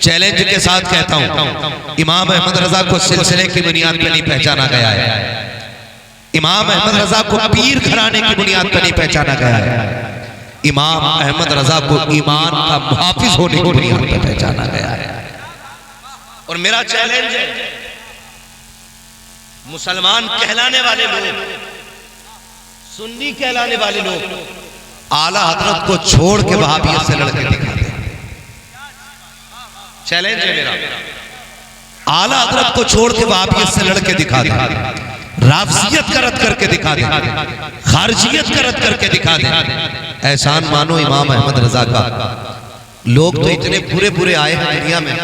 Challenge के साथ कहता हूं, इमाम अहमद रजा को सिलसिले की बुनियाद पर नहीं पहचाना गया है। इमाम अहमद रजा को पीर घराने की बुनियाद पर नहीं पहचाना गया है। इमाम अहमद रजा को ईमान का मुहाफिज होने की बुनियाद पर पहचाना गया है। और मेरा चैलेंज है, मुसलमान कहलाने वाले लोग, सुन्नी कहलाने वाले लोग आला हजरत को छोड़ के वहाबियत से लड़के दिखा दे। चैलेंज है मेरा, आला हजरत को छोड़ के वहाबियत से लड़के दिखा दे, राफजियत का रद्द करके दिखा दे, खारजियत का रद्द करके दिखा दे। एहसान मानो इमाम अहमद रजा का। लोग तो इतने बुरे बुरे आए हैं दुनिया में,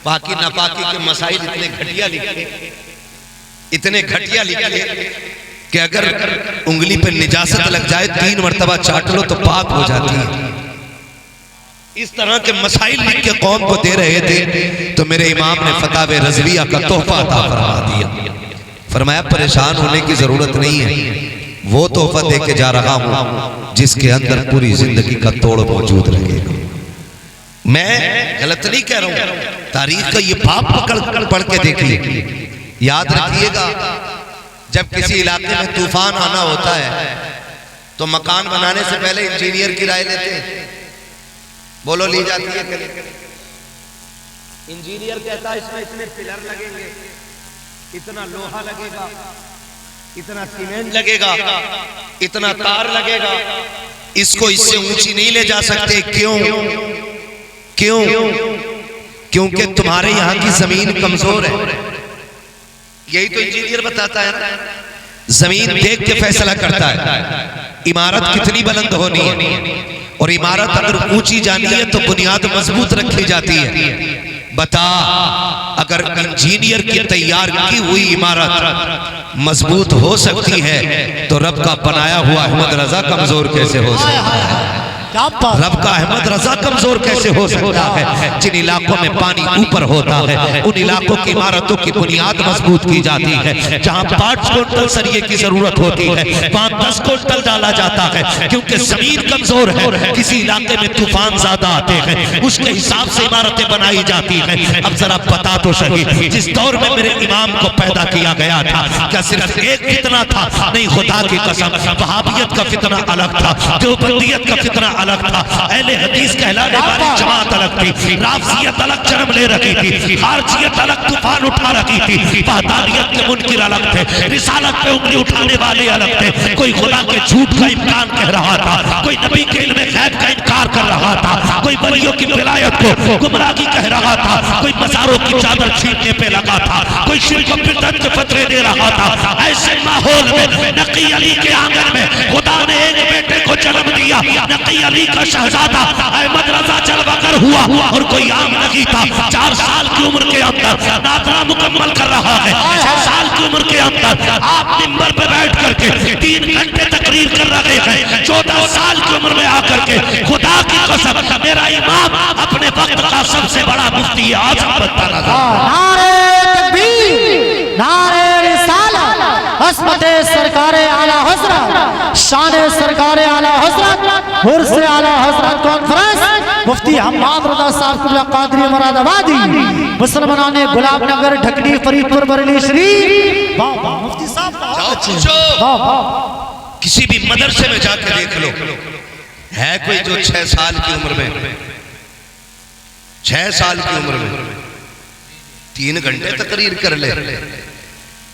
पाकी नापाकी के मसाइल इतने घटिया लिखे, इतने घटिया लिखे कि अगर उंगली पे निजासत लग जाए 3 मरतबा चाट लो तो पाक हो जाती है। इस तरह के मसाइल लिख के कौम को दे रहे थे, तो मेरे इमाम ने फतावे रज़विया का तोहफा अता फरमा दिया। फरमाया परेशान होने की जरूरत नहीं है, वो तोहफा दे के जा रहा हूं जिसके अंदर पूरी जिंदगी का तोड़ मौजूद रहेगा। मैं गलत नहीं कह रहा हूं, तारीख का ये बाप पकड़ पढ़ के देखिए। याद रखिएगा, जब किसी इलाके में तूफान आना होता है तो मकान बनाने से पहले इंजीनियर की राय लेते हैं। बोलो ली जाती है? इंजीनियर कहता है इसमें इतने पिलर लगेंगे, इतना लोहा लगेगा, इतना सीमेंट लगेगा, इतना तार लगेगा, इसको इससे ऊंची नहीं ले जा सकते। क्यों? क्यों? क्योंकि तुम्हारे यहां की जमीन कमजोर है। यही तो इंजीनियर बताता है, जमीन देख के फैसला करता है इमारत कितनी बुलंद होनी है, और इमारत अगर ऊंची जानी है तो बुनियाद मजबूत रखी जाती है। बता, अगर इंजीनियर की तैयार की हुई इमारत मजबूत हो सकती है तो रब का बनाया हुआ अहमद रजा कमजोर कैसे हो सकता है? रब का अहमद रजा कमजोर कैसे हो सकता है? जिन इलाकों में पानी ऊपर होता है उन इलाकों की इमारतों की बुनियाद मजबूत की जाती है। जहां 5 क्विंटल सरिये की जरूरत होती है वहां 10 क्विंटल डाला जाता है, क्योंकि जमीन कमजोर है। किसी इलाके में तूफान ज्यादा आते हैं, उसके हिसाब से इमारतें बनाई जाती हैं। अब जरा बता तो सही, जिस दौर में मेरे इमाम को पैदा किया गया था, क्या सिर्फ एक फितना था? नहीं, खुदा की कसम, वहाबियत का फितना अलग था, देवबंदियत का फितना अलग था, अहले हदीस कहलाने वाली जमात अलग थी, राफजियत अलग जन्म ले रखी थी, खारजियत अलग तूफान उठा रखी थी, वहदानियत के मुनकिर अलग थे, रिसालत पे उंगली उठाने वाले अलग थे। कोई खुदा के झूठ का इम्कान कह रहा था, कोई नबी के इल्म गैब का इनकार कर रहा था, कोई वलियों की विलायत को गुमराही कह रहा था, कोई मज़ारों की चादर छीनने पे लगा था, कोई शिर्क और बिदअत के फतवे दे रहा था। ऐसे माहौल में नकी अली के आंगन में खुदा ने एक बेटे को जन्म दिया। नकी अली का शहजादा अहमद रजा जलवागर हुआ, और कोई आम नहीं था। 4 साल की उम्र के अंदर नादरा मुकम्मल कर रहा है। 6 साल की उम्र के अंदर आप मिंबर पे बैठ करके 3 घंटे तकरीर कर रहे हैं। 14 साल की उम्र में आकर के खुदा की कसम, मेरा इमाम अपने वक्त का सबसे बड़ा मुफ्ती आज़म बनता नजर। नारे तकबीर, नारे रिसालत, हस्मते सरकारे आला हजरत, शाने सरकारे आला हजरत, हुर्से आला हजरत कॉन्फ्रेंस, मुफ्ती हम्माद रजा साहब क़िबला क़ादरी मुरादाबादी, मुसलमानाने गुलामनगर, ढकनी, फरीदपुर, बरेली शरीफ। वाह वाह मुफ्ती साहब, वाह वाह। किसी भी मदरसे में जाके देख लो, है कोई जो 6 साल की उम्र में, 6 साल की उम्र में 3 घंटे तकरीर कर ले?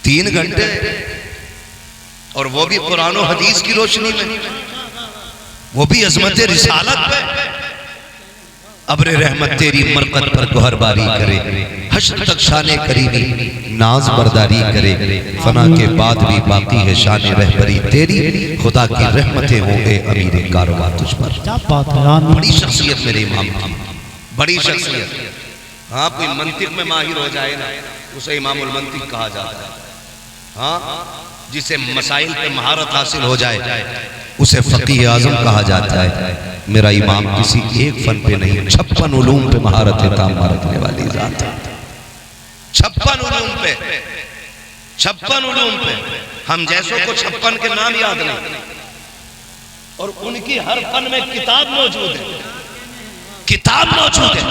3 घंटे, और वो भी कुरान और हदीस की रोशनी में, वो भी अजमत रिसालत पे। अब्र रहमत तेरी मरकत पर गोहरबारी करे, हश्र तक शाने करीबी नाज बरदारी करे, फना के बाद भी बाकी है शान रहबरी तेरी, खुदा की रहमतें होंगे अमीर कारोबार तुझ पर। बड़ी शख्सियत मेरे इमाम की, बड़ी शख्सियत। हाँ, कोई मंतिक में माहिर हो जाए ना, उसे इमामुल मंतिक कहा जाता है। हाँ, जिसे मसाइल पे महारत हासिल हो जाए उसे फकीह आजम कहा जाता है। मेरा इमाम किसी एक फन पे नहीं, 56 उलूम पे महारत ताम रखने वाली जात है। 56 उलूम पे, 56 उलूम पे। हम जैसों को 56 के नाम याद नहीं, और उनकी हर फन में किताब मौजूद है, किताब मौजूद है।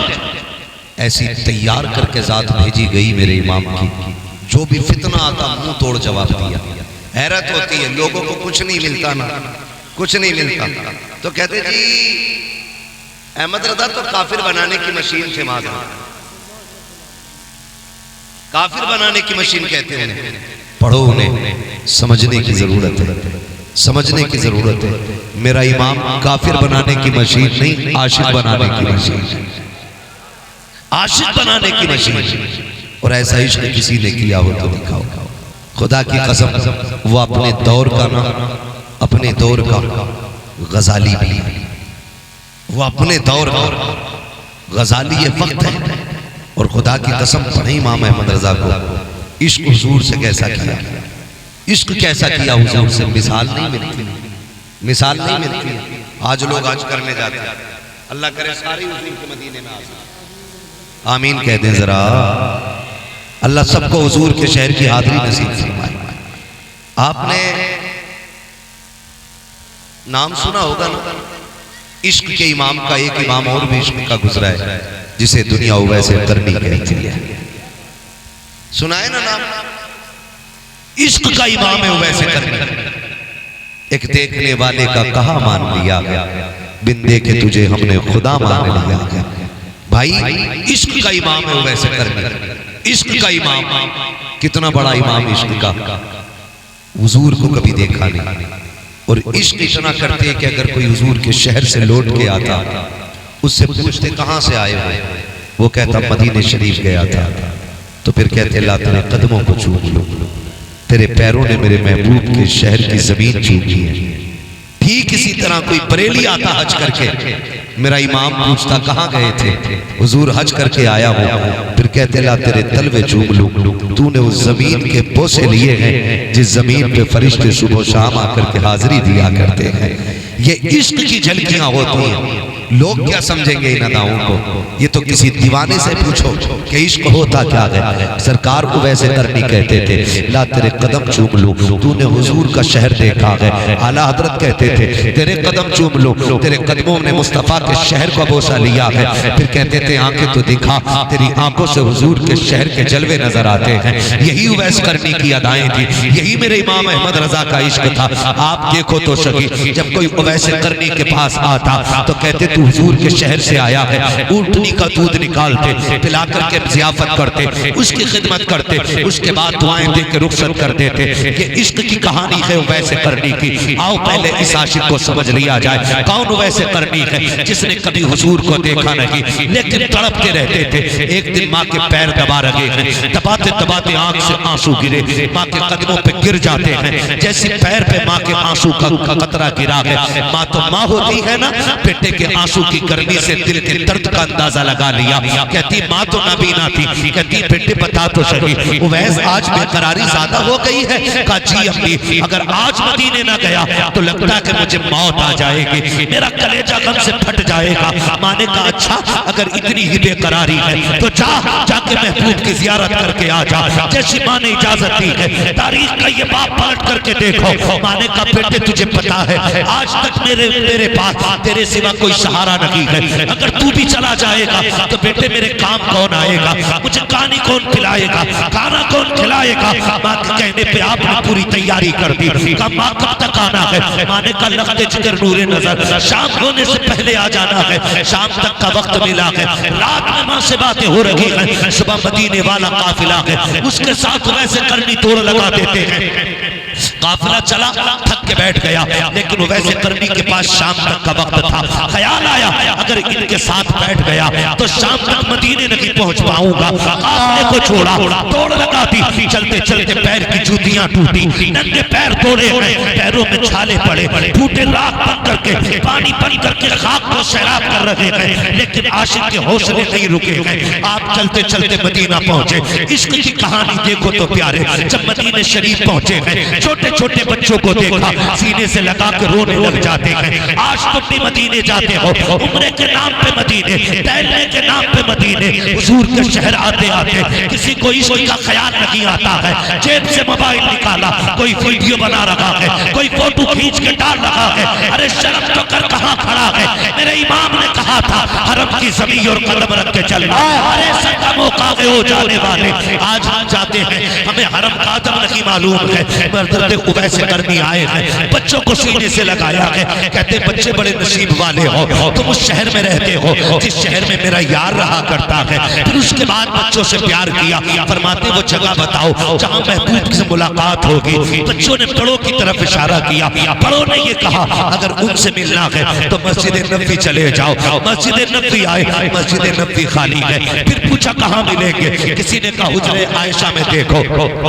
ऐसी तैयार करके जात भेजी गई मेरे इमाम की, जो भी फितना आता मुंह तोड़ जवाब दिया। हैरत होती है, लोगों को कुछ नहीं मिलता ना, कुछ नहीं मिलता, तो कहते जी अहमद रजा तो काफिर बनाने की मशीन थे, माद काफिर बनाने की मशीन कहते हैं। पढ़ो, उन्हें समझने की जरूरत है, समझने की जरूरत है। मेरा इमाम काफिर बनाने की मशीन नहीं, आशिक बनाने की मशीन, आशिक बनाने की मशीन। और ऐसा इश्क किसी ने किया हो तो दिखाओ। खुदा की कसम, वो अपने दौर का ना, अपने दौर का गजाली भी, वो अपने दौर का गजाली ये वक्त है। और खुदा की कसम पढ़े इमाम अहमद रजा को इश्क हुजूर से कैसा किया, इश्क कैसा किया हुजूर से, मिसाल नहीं मिलती, मिसाल नहीं मिलती। आज लोग आज करने जाते हैं, अल्लाह करे सारे हुजूर के मदीने में आ जाए। आमीन कह दें जरा। अल्लाह सबको हुजूर के शहर की हाजिरी नसीब फरमाए। आपने नाम सुना होगा ना, इश्क के इमाम का एक इमाम और भी इश्क का गुजरा है, जिसे दुनिया वैसे करनी कहती है। सुना है ना नाम, इश्क का इमाम है वैसे करनी। एक देखने वाले का कहा मान लिया, बिन देखे तुझे हमने खुदा मान लिया। भाई इश्क का इमाम है वैसे करनी, इश्क का इमाम, कितना बड़ा इमाम इश्क का, हुजूर को कभी देखा नहीं। और इश्क इतना करते कि अगर कोई हुजूर के शहर से लौट के आता, उससे पूछते कहां से आए हो, वो कहता मदीने शरीफ गया था। तो फिर कहते अल्लाह तेरे कदमों को छू लो, तेरे पैरों ने मेरे महबूब के शहर की जमीन छूई है। ठीक इसी तरह कोई बरेली आता हज करके, मेरा इमाम पूछता कहां गए थे, हुजूर हज करके आया हूं। फिर कहते ला तेरे तलवे चूम लूं, तूने उस जमीन के बोसे लिए हैं जिस जमीन पे फरिश्ते सुबह शाम आकर के हाजिरी दिया करते हैं। ये इश्क की झलकियां होती हैं। लोग क्या समझेंगे इन अदाओं को, ये तो किसी दीवाने से पूछो कि इश्क होता क्या है। सरकार को वैसे करनी कहते थे, ला तेरे कदम चूम लूं, तूने हुजूर का शहर देखा है। आला हजरत कहते थे तेरे कदम चूम लूं, तेरे कदमों ने मुस्तफा के शहर का बोसा लिया है। फिर कहते थे आंखें तो दिखा, तेरी आंखों से हुजूर के शहर के जलवे नजर आते हैं। यही उवैस करनी की अदाएं थी, यही मेरे इमाम अहमद रजा का इश्क था। आप देखो तो सही, जब कोई उवैस करनी के पास आता तो कहते तू हुजूर के शहर से आया है। ऊंटनी का दूध निकालते, पिला करके जियाफत करते, उसकी खिदमत करते, उसके बाद दुआएं दे के रुखसत कर देते। ये इश्क की कहानी है वैसे करनी की। आओ पहले इस आशिक को समझ लिया जाए, कौन वैसे करनी है जिसने कभी हुजूर को देखा नहीं लेकिन तड़पते रहते थे। एक दिन माँ के पैर दबा रहे हैं, दबाते दबाते आंख से आंसू गिरे, माँ के कदमों पे गिर जाते हैं। जैसे पैर पे माँ के आंसू का कतरा गिरा है, माँ तो माँ होती है ना, बेटे के आंसू की गर्मी से दिल के दर्द का अंदाजा लगा लिया। कहती माँ तो नबीना थी, कहती बेटे बता तो सही उवैस आज बेकरारी ज्यादा हो गई है। कहा जी अम्मी, अगर आज मदीने ना गया तो लगता है कि मुझे मौत आ जाएगी, मेरा कलेजा गम से फट जाएगा। माँ ने कहा अच्छा, अगर इतनी ही बेकरारी है तो जाके महबूब की जियारत करके आ जा। जैसी माँ ने इजाजत दी है, तारीख का ये बाप पलट करके देखो। माँ ने कहा बेटे तुझे पता है आज तक मेरे पास तेरे सिवा कोई सहारा नहीं है। अगर तू भी चला जाएगा तो बेटे मेरे काम कौन आएगा, मुझे कहानी कौन खिलाएगा, खाना कौन खिलाएगा। माँ के कहने पे आपने पूरी तैयारी कर दी। कहा माँ कब तक आना है। माँ ने कहा लगते जिगर नूरे नजर, शाम होने से पहले आ जाना है। शाम तक का वक्त मिला है, रात में माँ से बातें हो रही है। सुबह मदीने वाला काफिला है, उसके साथ वैसे करनी तोड़ लगा देते हैं। काफिला चला, थक के बैठ गया, लेकिन वैसे करनी के पास शाम तक का वक्त था। ख्याल आया अगर इनके साथ बैठ गया तो शाम तक मदीने नहीं पहुंच पाऊंगा। काफिले को छोड़ा, तोड़ लगा दी। चलते चलते पैर की जूतियां टूटी, नंगे पैर तोड़े गए, पैरों में छाले पड़े, फूटे राख बन करके पानी बन करके खाक को सैराब कर रहे हैं। लेकिन आशिक के हौसले नहीं रुके गए। आप चलते चलते मदीना पहुंचे। इश्क की कहानी देखो तो प्यारे, जब मदीने शरीफ पहुंचे हैं, छोटे छोटे बच्चों को देखा, सीने से लगा के रोने लग जाते हैं। आज तुम भी मदीने जाते हो, उम्रे के नाम पे मदीने, टहलने के नाम पे मदीने, हुजूर के शहर आते आते किसी को इश्क का ख्याल नहीं आता है। जेब से मोबाइल निकाला, कोई वीडियो बना रहा है, कोई फोटो खींच के डाल रहा है। अरे शर्म तो कर, कहाँ खड़ा है? मेरे इमाम ने कहा था हरम की ज़मीन और कदम रख के चलना। अरे सबका मौका हो जाने वाले, आज हम जाते हैं, हमें हरम का कदम नहीं मालूम है। हज़रत उवैस करनी आए हैं, बच्चों को सीने से लगाया है, कहते बच्चे बड़े नसीब वाले हो, तुम उस शहर में रहते हो जिस शहर में मेरा यार रहा करता है। फिर उसके बाद बच्चों से प्यार किया, फरमाते वो जगह बताओ जहां महबूब से मुलाकात होगी। बच्चों ने बड़ों की तरफ इशारा किया, बड़ों ने ये कहा अगर उनसे मिलना है तो मस्जिद नबवी चले जाओ। मस्जिद नबवी आए, मस्जिद नबवी खाली है। फिर पूछा कहाँ मिलेंगे? किसी ने कहा हुजरे आयशा में देखो।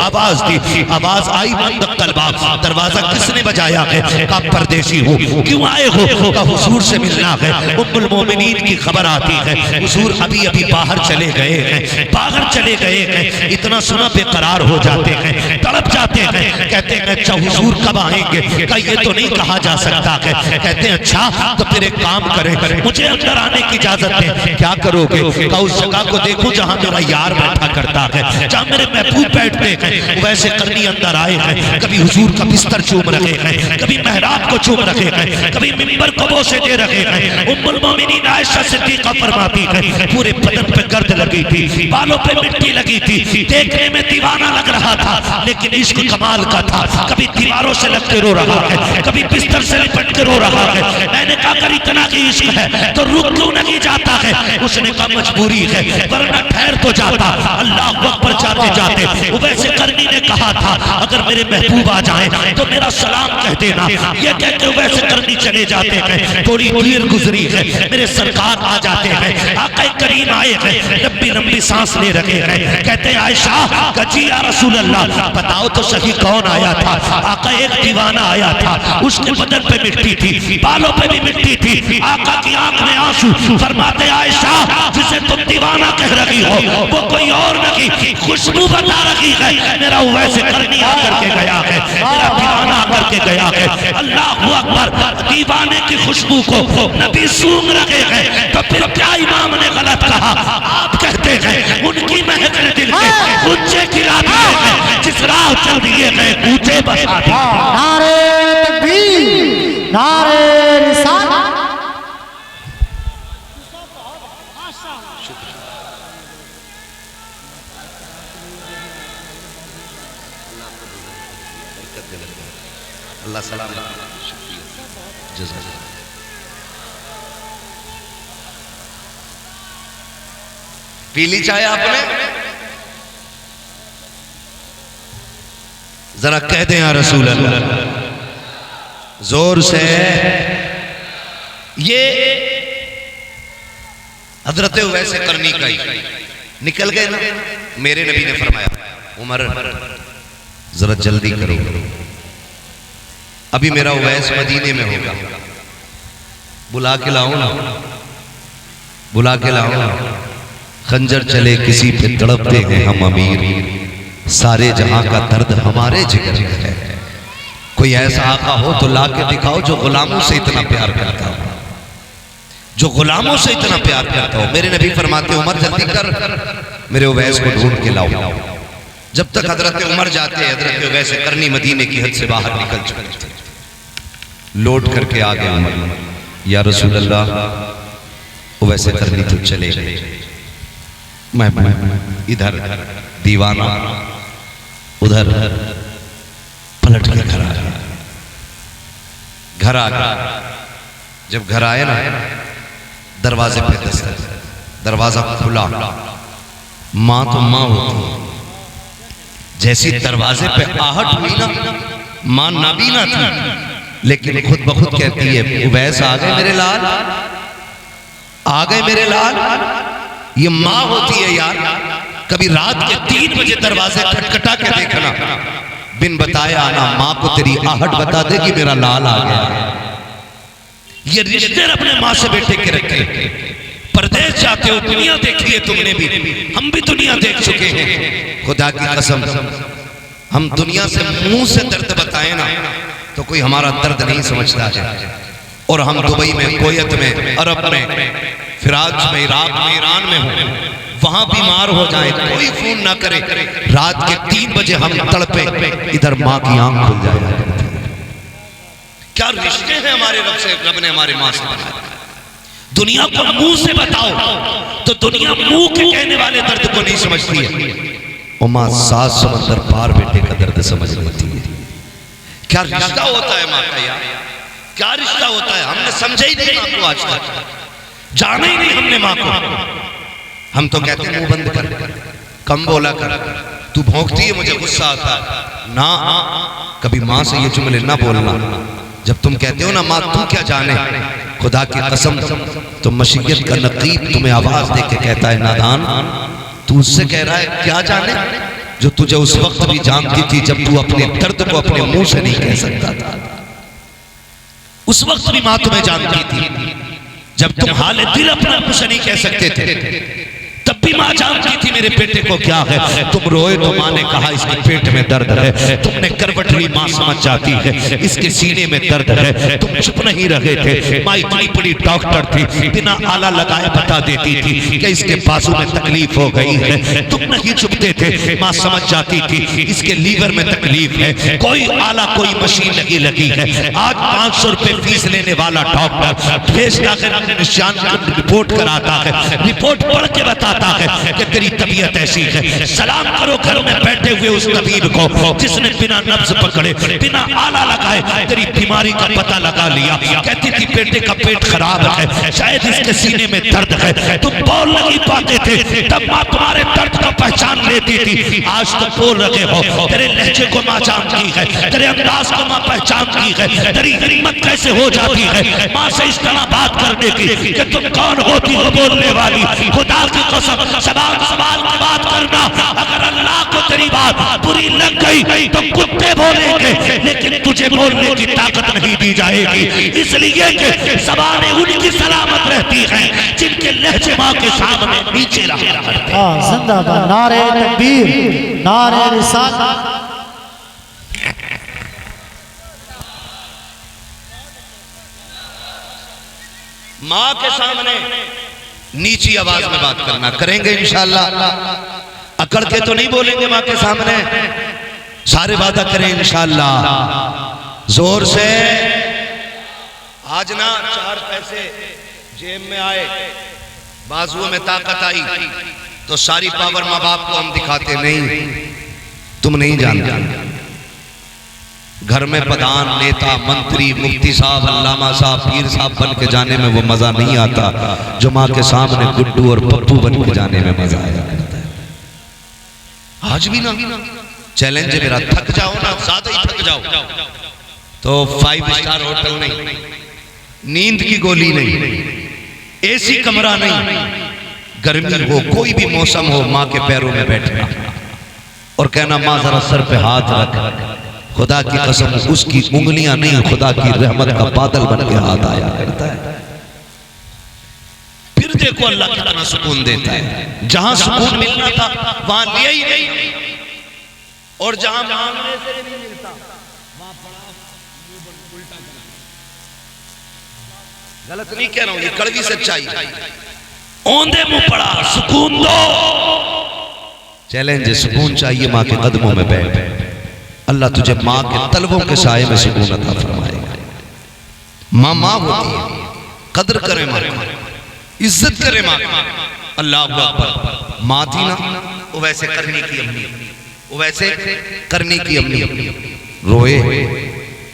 आवाज दी, आवाज आई बंद कलबा, दरवाजा किसने बजाया है? कहा परदेशी हूँ। क्यों आए हो? कहा हुजूर से मिलना है। उम्मुल मोमिनीन की खबर आती है हुजूर अभी अभी बाहर चले गए हैं, बाहर चले गए हैं। इतना सुना बेकरार हो जाते हैं, तड़प जाते हैं, कहते हैं अच्छा हुजूर कब आएंगे? कहा ये तो नहीं कहा जा सकता है। कहते हैं अच्छा तो फिर एक काम करें, मुझे अंदर आने की इजाजत दें। क्या करोगे? कहा उस जगह को देखो जहां मेरा यार बैठा करता है, जहां मेरे महबूब बैठते हैं। वैसे करनी अंदर आए हैं, कभी हुजूर का बिस्तर चूम रहे हैं, कभी मेहराब को चूम रहे हैं, कभी मिंबर को बोसे दे रहे हैं। उम्मुल मोमिनीन आयशा सिद्दीका फरमाती है पूरे बदन पे गर्द लगी थी, बालों पे मिट्टी लगी थी, देखने में दीवाना लग रहा था, लेकिन इश्क कमाल का था। कभी दीवारों से लग के रो रहा है, कभी बिस्तर से लिपट के रो रहा है। मैंने कहा अगर इतना की इश्क है तो रुक क्यों नहीं जाता है? उसने कहा मजबूरी है, वरना ठहर तो जाता। अल्लाह अकबर जाते जाते उवैस करनी ने कहा था अगर मेरे महबूब आ जाए तो मेरा सलाम कह देना। ये कह के उवैस करनी चले जाते हैं। थोड़ी देर गुजरी है, मेरे सरकार आ जाते हैं, आका करीम आए हैं, लंबी लंबी सांस ले रहे हैं। कहते हैं आयशा कजी या रसूल अल्लाह बताओ तो सही कौन आया था? आका एक दीवाना आया था, उसके बदन पे मिट्टी थी, बालों पे भी मिट्टी थी, आका की आंख में आंसू। फरमाते आयशा जिसे तुम दीवाना कह रही हो वो कोई और नहीं, खुशबू बता रही है। मेरा वैसे करनी आकर के गया है, मेरा दीवाना आकर के गया है। अल्लाह अकबर, दीवाने की खुशबू को नबी सूंघ रहे हैं। तो फिर क्या इमाम ने गलत कहा? आप कहते हैं उनकी महक ने दिल के ऊंचे गिरा दिए हैं, जिस राह चल दिए गए ऊंचे बसा दिए। नारे तकबीर, नारे रिसालत। अल्लाह सलाम, जज़ाकल्लाह। पी ली चाय आपने? जरा कह दें या रसूल अल्लाह जोर से। ये हजरत वैसे करनी का ही निकल गए ना। मेरे नबी ने फरमाया उमर जरा जल्दी करो, अभी मेरा उवैस मदीने में होगा, बुला के लाओ ना, बुला के लाओ ना। खंजर चले किसी पे तड़पते हैं हम अमीर, सारे जहां का दर्द हमारे जिगर में है। कोई ऐसा आका हो तो ला के दिखाओ जो गुलामों से इतना प्यार करता हो, जो गुलामों से इतना प्यार करता हो। मेरे नबी फरमाते उमर जल्दी कर, मेरे उवैस को ढूंढ के लाओ। जब तक हजरत उमर जाते हजरत उवैस करनी मदीने की हद से बाहर निकल चुके थे। लौट करके आ गए उमर, या रसूल अल्लाह उवैस करनी तो चले गए, मैं इधर दीवाना उधर पलट के घर आ गया। घर आ गया, जब घर आए ना दरवाजे पे दस्तक, दरवाजा खुला। माँ तो माँ होती, जैसी दरवाजे पे आहट हुई ना, माँ नाबीना थी, लेकिन खुद ब खुद कहती है उवैस आ गए मेरे लाल, आ गए मेरे लाल। ये माँ होती है यार। कभी रात के 3 बजे दरवाजे खटखटा के देखना, बिन बताए आना, माँ को तेरी आहट बता दे कि मेरा लाल आ गया। ये रिश्ते अपने माँ से बेटे के रखे। परदेश जाते हो, दुनिया देखी है तुमने भी, हम भी दुनिया देख चुके हैं। खुदा की कसम हम दुनिया से मुंह से दर्द बताएं ना तो कोई हमारा दर्द नहीं समझता है। और हम दुबई में, कुवैत में, अरब में, फिराज में, इराक में, ईरान में हो, वहां बीमार हो जाए, कोई फोन ना करे, रात के 3 बजे हम तड़पे, इधर माँ की आंख खुल जाए। क्या रिश्ते हैं हमारे रब से, रब ने हमारे माँ से बनाए। दुनिया को मुंह से बताओ तो दुनिया मुंह के कहने वाले दर्द को नहीं समझती है, और माँ 7 समंदर पार बेटे का दर्द समझ लेती है। क्या रिश्ता होता है माँ का यार, क्या रिश्ता होता है। हमने समझा ही नहीं माँ को, आज तक जाना ही नहीं हमने माँ को। हम तो कहते हैं मुंह बंद कर, कम बोला कर, तू भौंकती है मुझे गुस्सा आता है ना। कभी माँ से ये जुमले ना बोलना। जब तुम कहते हो ना माँ तू क्या जाने, खुदा की कसम तो मशीयत का नकीब तुम्हें आवाज दे के कहता है नादान, तू उससे कह रहा है क्या जाने जो तुझे उस वक्त भी जानती थी जब तू अपने दर्द को अपने मुंह से नहीं कह सकता था। उस वक्त भी माँ तुम्हें जानती थी जब तुम हाल दिल अपना मुंह से नहीं कह सकते थे, तब भी माँ जानती थी मेरे बेटे को क्या है। तुम रोए तो माँ ने कहा इसके पेट में दर्द है, तुमने करवट ली, माँ समझ जाती है इसके सीने में दर्द है। तुम चुप नहीं रहे थे, माँ इतनी बड़ी डॉक्टर थी, बिना आला लगाए बता देती थी कि इसके बाजू में तकलीफ हो गई है। तुम नहीं चुपते थे, माँ समझ जाती थी इसके लीवर में तकलीफ है, कोई आला कोई मशीन नहीं लगी है। आज 500 रुपए फीस लेने वाला डॉक्टर भेजता है, निशान रिपोर्ट कराता है, रिपोर्ट पढ़ के बताता है कि तेरी तबीयत ऐसी है। सलाम करो घर में बैठे हुए उस तबीब को जिसने बिना नब्ज पकड़े, बिना आला लगाए तेरी बीमारी का पता लगा लिया। कहती थी बेटे का पेट खराब है, शायद इसके सीने में दर्द है। तुम बोल नहीं पाते थे, तब माँ तुम्हारे दर्द को पहचान लेती थी। आज तो बोल रहे हो, तेरे लहजे को माँ जानती है, तेरे अंदाज को माँ पहचानती है, तेरी हिम्मत कैसे हो जाती है माँ से इस तरह बात करने की कि तुम कौन होती हो बोलने वाली। खुदा की सवाल की बात करना, अगर अल्लाह को तेरी बात बुरी लग गई तो कुत्ते बोलेंगे, लेकिन तुझे बोलने की ताकत नहीं दी जाएगी। इसलिए कि ज़बानें उनकी सलामत रहती हैं जिनके लहजे माँ के सामने नीचे रहा करते हैं। जिंदाबाद, नारे तकबीर, नारे रिसालत। माँ के सामने नीची आवाज में बात करना, करेंगे इंशाअल्लाह। अकड़ के तो नहीं बोलेंगे माँ के सामने, सारे वादा करें इंशाअल्लाह जोर से। आज ना 4 पैसे जेब में आए, बाजुओं में ताकत आई तो सारी पावर माँ बाप को हम दिखाते नहीं। तुम नहीं जानते घर में प्रधान, नेता, मंत्री, मुफ्ती साहब, अल्लामा साहब, पीर साहब बन के जाने में वो मजा नहीं आता जो माँ के सामने गुड्डू और पप्पू बन के जाने में मजा आया करता है। आज भी ना चैलेंज है मेरा, थक जाओ ना, ज्यादा ही थक जाओ तो 5 स्टार होटल नहीं, नींद की गोली नहीं, एसी कमरा नहीं, गर्मी हो कोई भी मौसम हो, माँ के पैरों में बैठना और कहना माँ जरा सर पे हाथ रख। खुदा की कसम उसकी उंगलियां नहीं, खुदा की रहमत का बादल बन के हाथ आया करता है। फिर देखो अल्लाह कितना सुकून देता है। जहां सुकून मिलना था वहां लिया ही नहीं, और जहां मांगने से नहीं मिलता वहां पड़ा उल्टा। गलत नहीं कह रहा हूं, ये कड़वी सच्चाई। औंधे मुंह पड़ा, सुकून दो। चैलेंज, सुकून चाहिए माँ के कदमों में बैठ, अल्लाह तुझे माँ के तलवों के साये में सुकून अता फरमाएगा। माँ माँ होती है, कदर करे माँ, इज्जत करे माँ। अल्लाह अकबर। माँ थी ना वो वैसे करने की अम्मी, वो वैसे करने की अम्मी। रोए,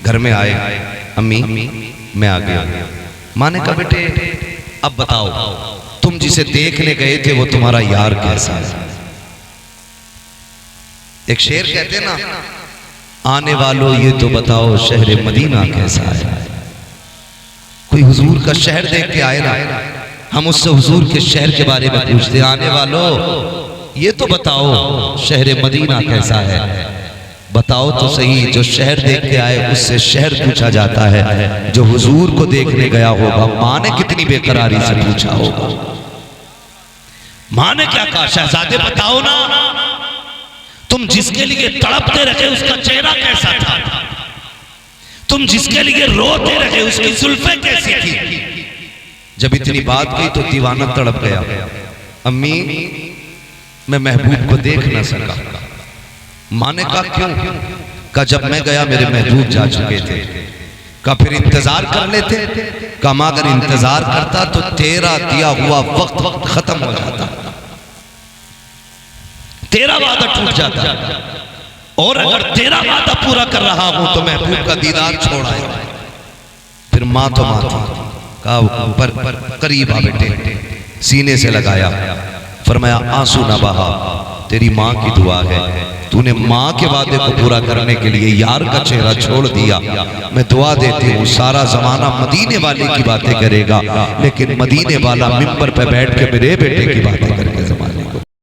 घर में आए, अम्मी मैं आ गया। माँ ने कहा बेटे अब बताओ तुम जिसे देखने गए थे वो तुम्हारा यार कैसा है। एक शेर कहते ना, आने वालों ये तो बताओ शहर मदीना कैसा है। कोई हुजूर का शहर देख के आए ना, हम उससे हुजूर के शहर के बारे में पूछते, आने वालों ये तो बताओ शहर मदीना कैसा है। बताओ तो सही, जो शहर देख के आए उससे शहर पूछा जाता है, जो हुजूर को देखने गया होगा माँ ने कितनी बेकरारी से पूछा होगा। माँ ने क्या कहा, शहजादे बताओ ना तुम जिसके लिए तड़पते रहे उसका चेहरा कैसा था? तुम जिसके लिए रोते रहे उसकी जुल्फें कैसी थी? जब इतनी बात कही तो दीवाना तड़प गया। अम्मी, मैं महबूब को देख ना सका। माँ ने कहा क्यों? कहा जब मैं गया मेरे महबूब जा चुके थे। कहा फिर इंतजार कर लेते? कहा अगर इंतजार करता तो तेरा दिया हुआ वक्त खत्म हो जाता, तेरा वादा टूट जाता, और अगर तेरा वादा पूरा कर रहा हूं तो महबूब का दीदार छोड़ आया। फिर माँ तो माँ थी। कहा पर करीब आ बेटे, सीने से लगाया, फरमाया आंसू ना बहा, तेरी माँ की दुआ है। तूने माँ के वादे को पूरा करने के लिए यार का चेहरा छोड़ दिया। मैं दुआ देती हूँ सारा जमाना मदीने वाले की बातें करेगा, लेकिन मदीने वाला मिंबर पे बैठ के मेरे बेटे की बातें करेगा।